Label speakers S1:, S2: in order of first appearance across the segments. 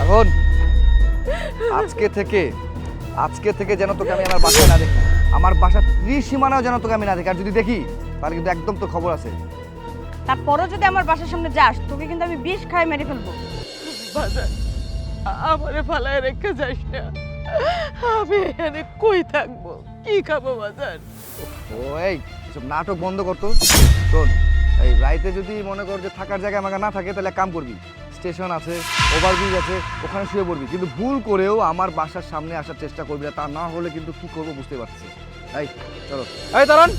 S1: এখন আজকে থেকে যেন তোকে আমি আমার বাসায় না দেখি, আমার বাসার ত্রিসীমানাও যেন তোকে আমি না দেখি। আর যদি দেখি তাহলে কিন্তু একদম তোর খবর আছে।
S2: তারপরও যদি আমার বাসার সামনে যাস তোকে কিন্তু আমি বিষ খাই মেরে ফেলবো।
S3: বাজার আমারে ফালায় রেখে যাস না, আমি এখানে কই থাকবো, কি খাবো বাজার?
S1: ও এই সব নাটক বন্ধ করতো। শোন, এই রাইতে যদি মনে কর যে থাকার জায়গা আমাকে না থাকে তাহলে এক কাম করবি, স্টেশন আছে, ওভারব্রিজ আছে, ওখানে শুয়ে পড়বি। কিন্তু ভুল করেও আমার বাসার সামনে আসার চেষ্টা করবি না, তা না হলে কিন্তু কি করবো বুঝতে পারছিস। এই চলো।
S4: এই দাঁড়ান,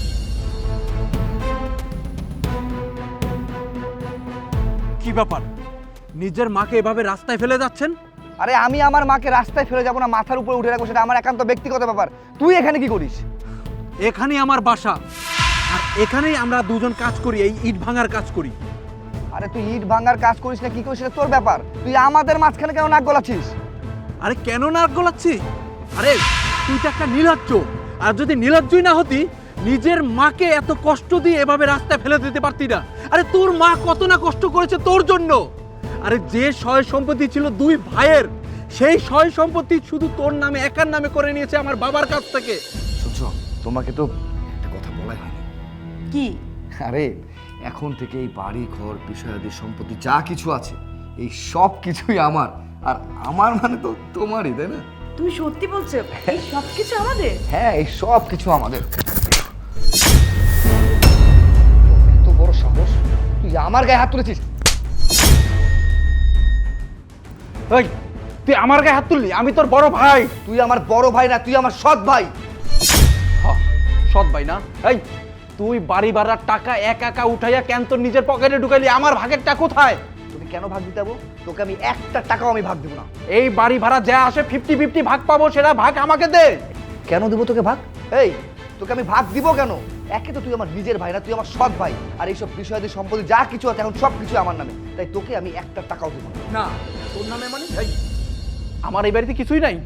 S4: কি ব্যাপার? নিজের মাকে এভাবে রাস্তায় ফেলে যাচ্ছেন?
S1: আরে আমি আমার মাকে রাস্তায় ফেলে যাবো না, মাথার উপরে উঠে রাখবো, সেটা আমার একান্ত ব্যক্তিগত ব্যাপার। তুই এখানে কি করিস?
S4: এখানেই আমার বাসা, আর এখানেই আমরা দুজন কাজ করি, এই ইট ভাঙার কাজ করি।
S1: আরে তুই ইট ভাঙার কাজ করিস না কি করিস সেটা তোর ব্যাপার। তুই আমাদের মাঝখানে কেন নাক গলাচ্ছিস?
S4: আরে কেন নাক গলাচ্ছি? আরে তুই তো একটা নির্লজ্জ, আর যদি নির্লজ্জই না হতি নিজের মাকে এত কষ্ট দিয়ে এভাবে রাস্তায় ফেলে দিতে পারতি না। আরে তোর মা কত না কষ্ট করেছে তোর জন্য। আরে যে সয় সম্পত্তি ছিল দুই ভাইয়ের, সেই সয় সম্পত্তি শুধু তোর নামে একার নামে করে নিয়েছে আমার বাবার কাছ থেকে।
S1: শুনছো, তোমাকে তো একটা কথা বলাই হয়নি।
S2: কি?
S1: আরে এখন থেকে এই বাড়ি ঘর বিষয়াদি সম্পত্তি যা কিছু আছে এই সব কিছুই আমার, আর আমার মানে তো তোমারই, তাই না?
S2: তুমি সত্যি বলছো এই সবকিছু আমাদের?
S1: হ্যাঁ, এই সব কিছু আমাদের। এত বড় সাহস, তুই আমার গায়ে হাত তুলেছিস?
S4: ওই তুই আমার গায়ে হাত তুললি? আমি তোর বড় ভাই।
S1: তুই আমার বড় ভাই না, তুই আমার সৎ ভাই।
S4: সৎ ভাই না? এই তুই বাড়ি ভাড়ার টাকা একা একা উঠাইয়া কেন তোর নিজের পকেটে ঢুকাইলি? আমার ভাগেরটা কোথায়?
S1: তোকে কেন ভাগ দিতে যাবো? তোকে আমি একটা টাকাও আমি ভাগ দেবো না।
S4: এই বাড়ি ভাড়া যা আসে 50-50 ভাগ পাবো, সেটা ভাগ আমাকে দে।
S1: কেন দেবো তোকে ভাগ? এই তোকে আমি ভাগ দিব কেন? একে তো তুই আমার নিজের ভাই না, তুই আমার সৎ ভাই, আর এইসব বিষয়াদি সম্পত্তি যা কিছু আছে এখন সব কিছু আমার নামে, তাই তোকে আমি একটা টাকাও দেবো না।
S4: না, তোর নামে মানে? এই আমার এই বাড়িতে কিছুই নাই।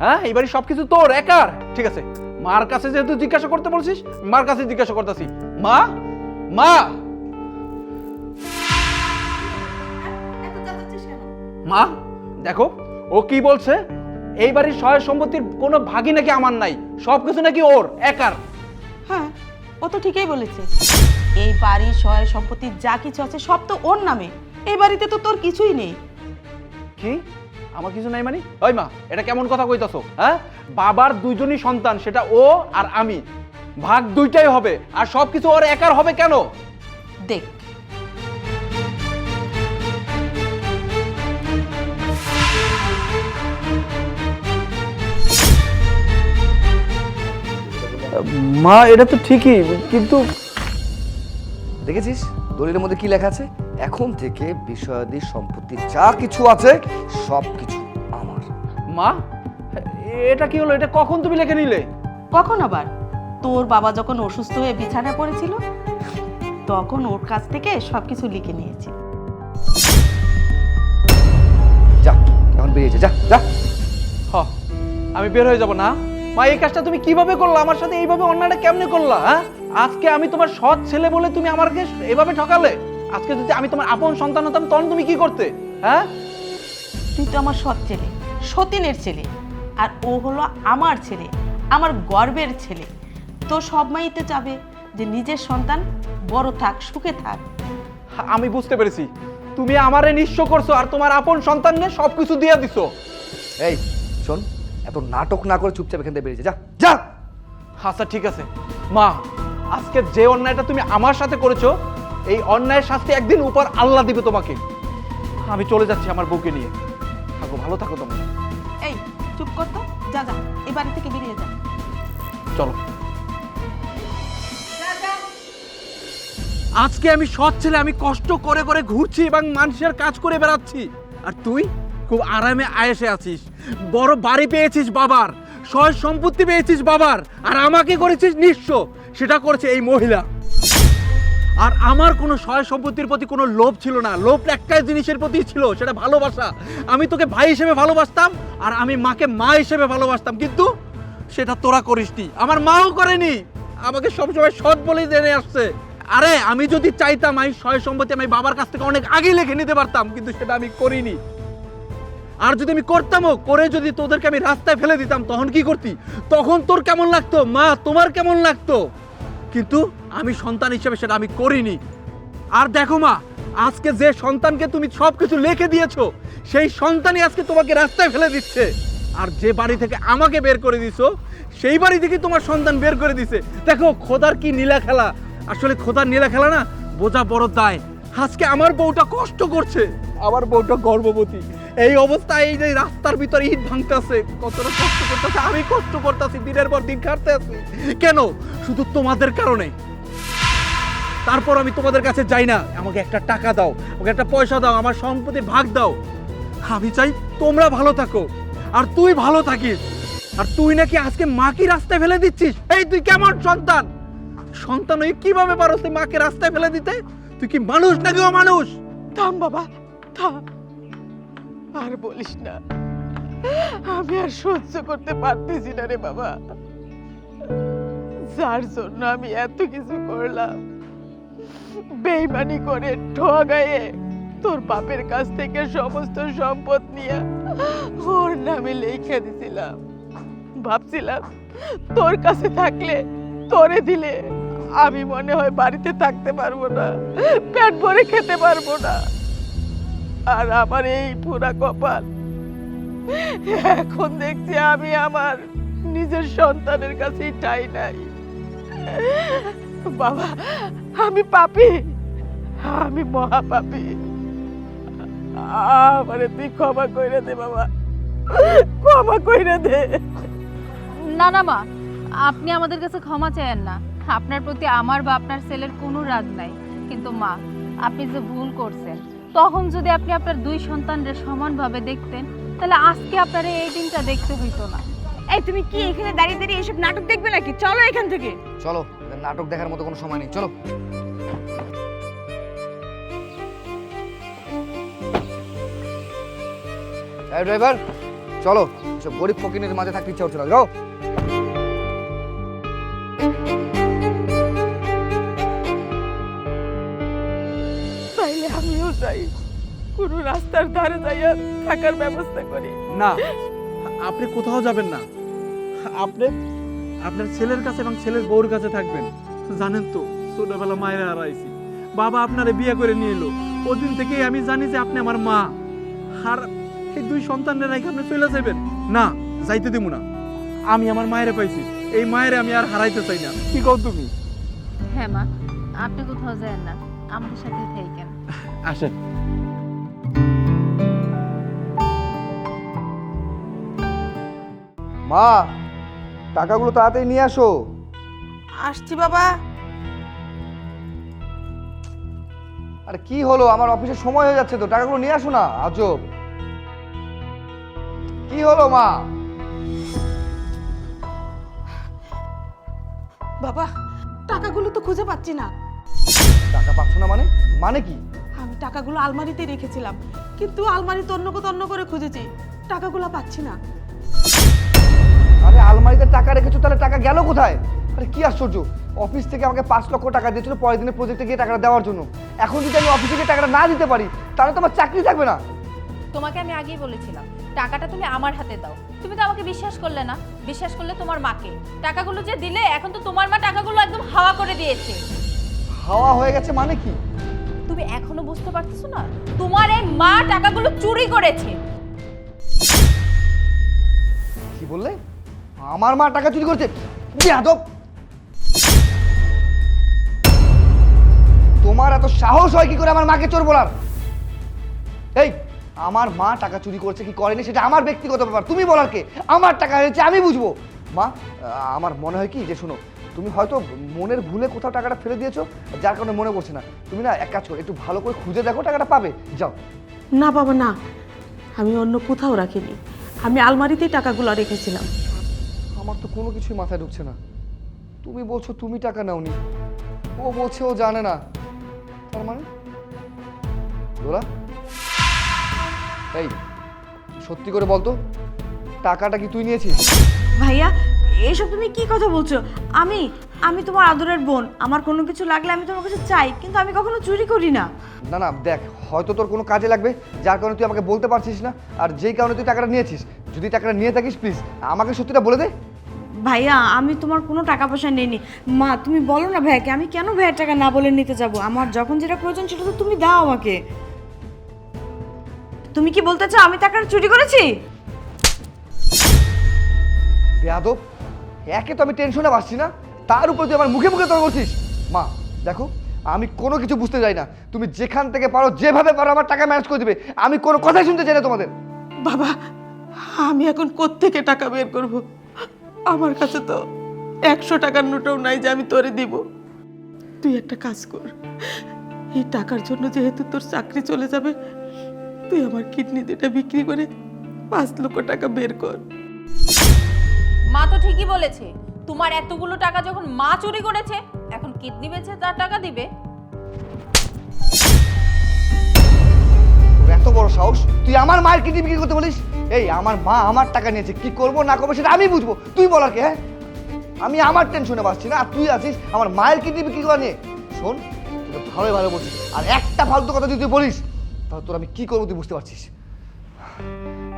S4: হ্যাঁ, এই বাড়ি সবকিছু তোর একার। ঠিক আছে, মার কাছে যেহেতু জিজ্ঞাসা করতে বলছিস, মার কাছে জিজ্ঞাসা করতেছি। মা, মা, মা, দেখো ও কি বলছে। এই বাড়ির সয় সম্পত্তির কোনো ভাগই নাকি আমার নাই, সবকিছু নাকি ওর একার।
S2: হ্যাঁ, ও তো ঠিকই বলেছে। এই বাড়ি সয় সম্পত্তি যা কিছু আছে সব তো ওর নামে। এই বাড়িতে তো তোর কিছুই নেই।
S4: কি? আমার কিছু নাই মানে? ওই মা, এটা কেমন কথা কইতাছো? হ্যাঁ, বাবার দুইজনই সন্তান, সেটা ও আর আমি, ভাগ দুইটাই হবে, আর সবকিছু ওর একার হবে কেন?
S2: দেখ,
S4: মা এটা তো ঠিকই, কিন্তু
S1: দেখেছিস দলিলের মধ্যে কি লেখা আছে? এখন থেকে বিষয়াদি সম্পত্তি যা কিছু আছে সব কিছু আমার।
S4: মা এটা কি হলো? এটা কখন তুমি লিখে নিলে?
S2: কখন আবার? তোর বাবা যখন অসুস্থ হয়ে বিছানায় পড়েছিল তখন ওর কাছ থেকে সবকিছু লিখে নিয়েছি।
S1: যা, এখন বেরিয়েছে, যা যা।
S4: হ, আমি বের হয়ে যাব না? মা এই কাজটা তুমি কিভাবে করলা? আমার সাথে এইভাবে অন্যায়টা কেমনে করলা? হ্যাঁ, আজকে আমি তোমার সৎ ছেলে বলে তুমি আমাকে এভাবে ঠকালে। আজকে যদি আমি তোমার আপন সন্তান হতাম তখন তুমি কি করতে? হ্যাঁ,
S2: তুই তো আমার সৎ ছেলে, সতীনের ছেলে, আর ও হলো আমার ছেলে, আমার গর্বের ছেলে। তো সব মাই তো চাবে যে নিজের সন্তান বড় থাক, সুখে থাক।
S4: আমি বুঝতে পেরেছি, তুমি আমারে নিঃস্ব করছো আর তোমার আপন সন্তানকে সবকিছু দিয়ে দিছো।
S1: এই শোন, এত নাটক না করে চুপচাপ এখান থেকে বেরিয়েছে, যা যা।
S4: আচ্ছা ঠিক আছে মা, আজকে যে অন্যায়টা তুমি আমার সাথে করেছো, এই অন্যায়ের শাস্তি একদিন উপর আল্লাহ দিবে তোমাকে। আমি চলে যাচ্ছি আমার বউকে নিয়ে। থাকো, ভালো থাকো তোমরা।
S2: এই চুপ কর তো, যা যা, এই বাড়ি থেকে বেরিয়ে যা।
S4: চলো। আজকে আমি সৎ ছেলে, আমি কষ্ট করে করে ঘুরছি এবং মানুষের কাজ করে বেড়াচ্ছি, আর তুই খুব আরামে আয়েসে আছিস। বড় বাড়ি পেয়েছিস বাবার, সয় সম্পত্তি পেয়েছিস বাবার, আর আমাকে করেছিস নিঃস্ব। সেটা করেছে এই মহিলা। আর আমার কোনো সয় সম্পত্তির প্রতি কোনো লোভ ছিল না, লোভ একটাই জিনিসের প্রতি ছিল, সেটা ভালোবাসা। আমি তোকে ভাই হিসেবে ভালোবাসতাম, আর আমি মাকে মা হিসেবে ভালোবাসতাম, কিন্তু সেটা তোরা করিসনি, আমার মাও করেনি। আমাকে সবসময় সৎ বলেই জেনে আসছে। আরে আমি যদি চাইতাম আমি সয় সম্পত্তি আমি বাবার কাছ থেকে অনেক আগেই লিখে নিতে পারতাম, কিন্তু সেটা আমি করিনি। আর যদি আমি করতামও, করে যদি তোদেরকে আমি রাস্তায় ফেলে দিতাম তখন কি করতি? তখন তোর কেমন লাগতো মা, তোমার কেমন লাগতো? কিন্তু আমি সন্তান হিসেবে সেটা আমি করিনি। আর দেখো মা, আজকে যে সন্তানকে তুমি সবকিছু লিখে দিয়েছো, সেই সন্তানই আজকে তোমাকে রাস্তায় ফেলে দিচ্ছে। আর যে বাড়ি থেকে আমাকে বের করে দিছো, সেই বাড়ি থেকে তোমার সন্তান বের করে দিছে। দেখো খোদার কি নীলা খেলা। আসলে খোদার নীলা খেলা না বোঝা বড় দায়। আজকে আমার বউটা কষ্ট করছে, আমার বউটা গর্ভবতী, এই অবস্থায় এই যে রাস্তার ভিতরে ইট ভাঙতেছে, কতটা কষ্ট করতেছে। আমি কষ্ট করতেছি, দিনের পর দিন খাটতে আছি। কেন? শুধু তোমাদের কারণে। তারপর আমি তোমাদের কাছে যাই না, আমাকে একটা টাকা দাও, আমাকে একটা পয়সা দাও, আমার সম্পত্তির ভাগ দাও। আমি চাই তোমরা ভালো থাকো আর তুই ভালো থাকিস। আর তুই নাকি আজকে মাকে রাস্তায় ফেলে দিচ্ছিস। এই তুই কেমন সন্তান? সন্তান হয়ে কিভাবে পারো তুই মাকে রাস্তায় ফেলে দিতে? তুই কি মানুষ নাকি অমানুষ?
S3: থাম বাবা, থাম, আর বলিস না। আমি আর সহ্য করতে পারতেছি না রে বাবা। যার জন্য আমি এত কিছু করলাম, বেইমানি করে ঠগায়ে তোর বাপের কাছ থেকে সমস্ত সম্পদ নিয়ে ওর নামে লিখে দিছিলাম। ভাবছিলাম তোর কাছে থাকলে, তোরে দিলে আমি মনে হয় বাড়িতে থাকতে পারবো না, পেট ভরে খেতে পারবো না। আর আমার এই পুরা কপাল, এখন দেখছি আমি আমার নিজের সন্তানের কাছেই ঠাঁই নাই। বাবা, আমি পাপী, আমি মহা পাপী। আমারে তুই ক্ষমা কইরা দে বাবা, ক্ষমা কইরা দে।
S5: না না মা, আপনি আমাদের কাছে ক্ষমা চাইেন না। আপনার প্রতি আমার বা আপনার ছেলের কোনো রাগ নাই। কিন্তু মা, আপনি যে ভুল করছেন, তখন যদি আপনি আপনার দুই সন্তানদের সমানভাবে দেখতেন, তাহলে আজকে আপনার এই দিনটা দেখতে হইতো না।
S2: এই তুমি কি এখানে দাঁড়িয়ে দাঁড়িয়ে এসব নাটক দেখবে নাকি? চলো এখান থেকে।
S1: চলো, এদের নাটক দেখার মতো কোনো সময় নেই, চলো। এই ড্রাইভার, চলো। সব গরিব ফকিনের মাঝে থাকতে ইচ্ছা হচ্ছে না, যাও।
S3: তাইলে আমিও যাই, কোনো রাস্তার ধারে যাইয়া থাকার ব্যবস্থা করি।
S4: না, আপনি কোথাও যাবেন না। আপনি আপনার ছেলের কাছে এবং ছেলের বউর কাছে থাকবেন। জানেন তো, ছোটবেলা মায়ের হারাইছি, বাবা আপনারে বিয়ে করে নিয়ে এলো। ওদিন থেকেই আমি জানি যে আপনি আমার মা। আর এই দুই সন্তানের রেখে আপনি চলে যাবেন না, যাইতে দিব না। আমি আমার মায়েরে পাইছি, এই মায়েরে আমি আর হারাইতে চাই না। কি কও তুমি?
S5: হ্যাঁ মা, আপনি কোথাও যান না, আমাদের সাথে থাকেন।
S4: আসেন।
S1: মা, টাকাগুলো তাড়াতাড়ি নিয়ে আসো।
S2: আসছি বাবা।
S1: আরে কি হলো, আমার অফিসের সময় হয়ে যাচ্ছে তো, টাকাগুলো নিয়ে আসো না। আজব, কি হলো মা?
S2: বাবা, টাকাগুলো তো খুঁজে পাচ্ছি না।
S1: টাকা পাচ্ছ না মানে? মানে কি?
S2: আমি টাকাগুলো আলমারিতে রেখেছিলাম, কিন্তু আলমারিতে অন্য কোথাও অন্য করে খুঁজেছি, টাকাগুলো পাচ্ছি না।
S1: আরে আলমারিতে টাকা রেখেছো, তাহলে টাকা গেল কোথায়? আরে কি আশ্চর্য, অফিস থেকে আমাকে 5 লক্ষ টাকা দিয়েছিল পরের দিনের প্রজেক্টে গিয়ে টাকাটা দেওয়ার জন্য। এখন যদি আমি অফিসে গিয়ে টাকাটা না দিতে পারি, তাহলে তো আমার চাকরি থাকবে না।
S5: তোমাকে আমি আগেই বলেছিলাম টাকাটা তুমি আমার হাতে দাও। তুমি তো আমাকে বিশ্বাস করলে না, বিশ্বাস করলে তোমার মাকে। টাকাগুলো যে দিলে, এখন তো তোমার মা টাকাগুলো একদম হাওয়া করে দিয়েছে।
S1: হাওয়া হয়ে গেছে মানে কি?
S5: তুমি এখনো বুঝতে পারতেছো না? তোমার এই মা টাকাগুলো চুরি করেছে।
S1: কি বললে? আমার মা টাকা চুরি করছে? বেয়াদব! তোমার এত সাহস হয় কি করে আমার মাকে চোর বলার? এই, আমার মা টাকা চুরি করছে কি করেনি সেটা আমার ব্যক্তিগত ব্যাপার, তুমি বলার কে? আমার টাকা হয়েছে, আমি বুঝবো। মা, আমার মনে হয় কি যে, শোনো, তুমি হয়তো মনের ভুলে কোথাও টাকাটা ফেলে দিয়েছো, যার কারণে মনে পড়ছে না। তুমি না এক কাজ করো, একটু ভালো করে খুঁজে দেখো, টাকাটা পাবে, যাও।
S2: না বাবা না, আমি অন্য কোথাও রাখিনি, আমি আলমারিতেই টাকাগুলো রেখেছিলাম।
S1: আমার তো কোনো কিছুই মাথায় ঢুকছে না। তুমি বলছো তুমি টাকা নাওনি, ও বলছে ও জানে না, তার মানে দোলা, এই সত্যি করে বলতো, টাকাটা কি তুই নিয়েছিস?
S2: ভাইয়া, এসব তুমি কি কথা বলছো? আমি আমি তোমার আদরের বোন, আমার কোনো কিছু লাগলে আমি তোমার কাছে চাই, কিন্তু আমি কখনো চুরি করি না।
S1: না না দেখ, হয়তো তোর কোনো কাজে লাগবে যার কারণে তুই আমাকে বলতে পারছিস না, আর যেই কারণে তুই টাকাটা নিয়েছিস। যদি টাকাটা নিয়ে থাকিস প্লিজ আমাকে সত্যিটা বলে দে।
S2: ভাইয়া আমি তোমার কোনো টাকা পয়সা নেইনি। মা তুমি বলো না ভাইয়াকে, আমি কেন ভাইয়ের টাকা না বলে নিতে যাব? আমার যখন যেটা প্রয়োজন ছিল তো তুমি দাও আমাকে। তুমি কি বলতে চাও আমি টাকাটা চুরি করেছি?
S1: বেয়াদব, একে তো আমি টেনশনে পাচ্ছি না, তার উপর তুই আমার মুখে মুখে তর্ক করছিস। মা দেখো, আমি কোনো কিছু বুঝতে চাই না, তুমি যেখান থেকে পারো যেভাবে পারো আমার টাকা ম্যানেজ করে দিবে, আমি কোনো কথাই শুনতে চাই না তোমাদের।
S3: বাবা, আমি এখন কোত্থেকে টাকা বের করব? আমার কাছে তো 100 টাকার নোটও নাই যে আমি তোরে দিব। তুই একটা কাজ কর, এই টাকার জন্য যেহেতু তোর চাকরি চলে যাবে, তুই আমার কিডনি দুটা বিক্রি করে 5 লক্ষ টাকা বের কর।
S5: মা তো ঠিকই বলেছে, তোমার এতগুলো টাকা যখন মা চুরি করেছে, এখন কিডনি বেচে তার টাকা দিবে।
S1: তোর এত বড় সাহস, তুই আমার মায়ের কিডনি বিক্রি করতে বলিস? এই আমার মা আমার টাকা নিয়েছে, কি করবো না করবো সেটা আমি বুঝবো, তুই বলার কে? হ্যাঁ, আমি আমার টেনশনে পাচ্ছি না, আর তুই আছিস আমার মায়ের কিডনি বিক্রি করা নিয়ে। শোন, তুই তো ভালোই ভালো বলছিস, আর একটা ফালতু কথা যদি তুই বলিস তাহলে তোর আমি কি করবো তুই বুঝতে পারছিস।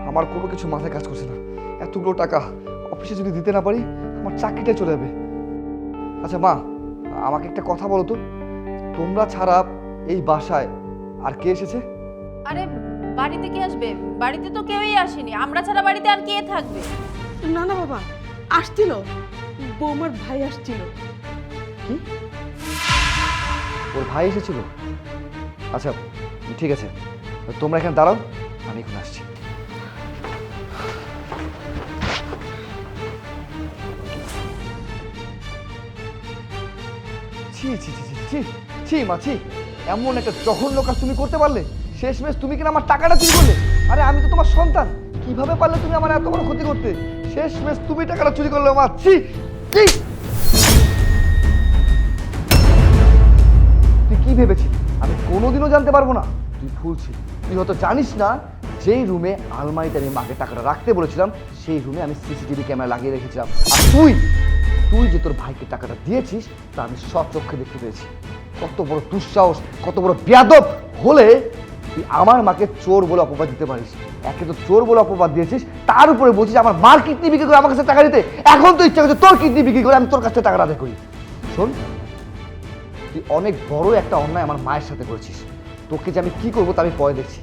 S1: আমার কোনো কিছু মাথায় কাজ করছে না, এতগুলো টাকা অফিসে যদি দিতে না পারি আমার চাকরিটা চলে যাবে। আচ্ছা মা, আমাকে একটা কথা বলো তো, তোমরা ছাড়া এই বাসায় আর কে এসেছে?
S5: আরে বাড়িতে কে আসবে? বাড়িতে তো কেউই আসেনি, আমরা ছাড়া বাড়িতে আর কে থাকবে?
S3: না না বাবা, আসছিল, বৌমার ভাই আসছিল।
S1: কি, ওর ভাই এসেছিল? আচ্ছা ঠিক আছে, তোমরা এখানে দাঁড়াও, আমি এখন আসছি। ছি ছি ছি ছি ছি ছি মা ছি, এমন একটা জঘন্য কাজ তুমি করতে পারলে? শেষমেশ তুমি কিনা আমার টাকাটা চুরি করলে। আরে আমি তো তোমার সন্তান, কিভাবে পারলে তুমি আমার এত বড় ক্ষতি করতে? শেষমেশ তুমি টাকাটা চুরি করলে মা, ছি ছি। তুই কি ভেবেছিস আমি কোনোদিনও জানতে পারবো না? তুই ভুল ছিল, তুই হয়তো জানিস না যেই রুমে আলমারিতে আমি মাকে টাকাটা রাখতে বলেছিলাম সেই রুমে আমি সিসিটিভি ক্যামেরা লাগিয়ে রেখেছিলাম। আর তুই যে তোর ভাইকে টাকাটা দিয়েছিস তা আমি সচক্ষে দেখতে পেয়েছি। কত বড় দুঃসাহস, কত বড় বেয়াদব হলে তুই আমার মাকে চোর বলে অপবাদ দিতে পারিস? একে তো চোর বলে অপবাদ দিয়েছিস, তার উপরে বলছিস আমার মার কিডনি বিক্রি করে আমার কাছে টাকা দিতে। এখন তো ইচ্ছা করছে তোর কিডনি বিক্রি করে আমি তোর কাছে টাকাটা আদায় করি। শোন, তুই অনেক বড় একটা অন্যায় আমার মায়ের সাথে করেছিস। তোকে যে আমি কি করবো তা আমি পরে দেখছি।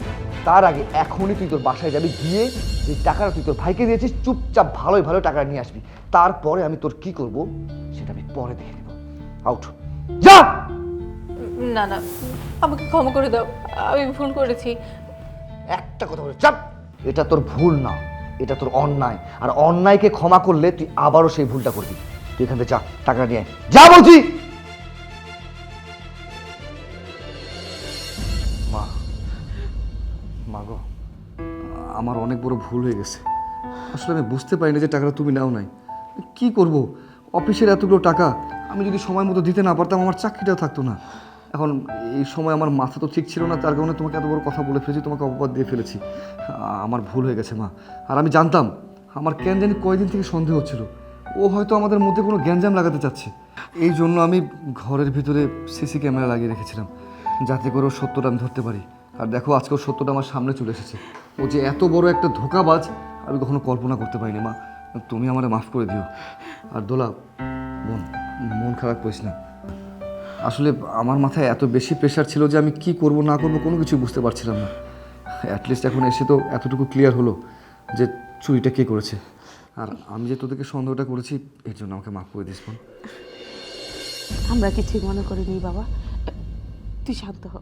S1: তার আগে এখনই তুই তোর বাসায় যাবি, গিয়ে যে টাকাটা তুই তোর ভাইকে দিয়েছিস চুপচাপ ভালোই ভালো টাকা নিয়ে আসবি। তারপরে আমি তোর কি করব সেটা আমি পরে দেখে দেবো। আউট, যা।
S5: না না, আমাকে ক্ষমা করে দাও, আমি ভুল করেছি।
S1: একটা কথা বলে চাপ, এটা তোর ভুল না, এটা তোর অন্যায়। আর অন্যায়কে ক্ষমা করলে তুই আবারও সেই ভুলটা করবি। তুই এখান থেকে যা, টাকা নিয়ে আয়, যা বলছি। মা, মা গো, আমার অনেক বড় ভুল হয়ে গেছে। আসলে আমি বুঝতে পারি না যে টাকাটা তুমি নাও নাই। কি করব, অফিসের এতগুলো টাকা আমি যদি সময় মতো দিতে না পারতাম আমার চাকরিটাও থাকতো না। এখন এই সময় আমার মাথা তো ঠিক ছিল না, তার কারণে তোমাকে এত বড় কথা বলে ফেলেছি, তোমাকে অপবাদ দিয়ে ফেলেছি। আমার ভুল হয়ে গেছে মা। আর আমি জানতাম, আমার কেন জানি কয়দিন থেকে সন্দেহ হচ্ছিল ও হয়তো আমাদের মধ্যে কোনো গ্যাঞ্জাম লাগাতে চাচ্ছে। এই জন্য আমি ঘরের ভিতরে সিসি ক্যামেরা লাগিয়ে রেখেছিলাম, যাতে করে ওর সত্যটা আমি ধরতে পারি। আর দেখো আজকে ওর সত্যটা আমার সামনে চলে এসেছে। ও যে এত বড় একটা ধোঁকাবাজ আমি কখনো কল্পনা করতে পারিনি। মা, তুমি আমারে মাফ করে দিও। আর দোলা বোন, মন খারাপ করিস না। আসলে আমার মাথায় এত বেশি প্রেশার ছিল যে আমি কি করব না করব কোনো কিছু বুঝতে পারছিলাম না। অ্যাটলিস্ট এখন এসে তো এতটুকু ক্লিয়ার হলো যে চুরিটা কে করেছে। আর আমি যে তোদেরকে সন্দেহটা করেছি এর জন্য আমাকে মাফ করে দিস বোন।
S3: আমরা কিছু মনে করিনি বাবা, তুই শান্ত হ।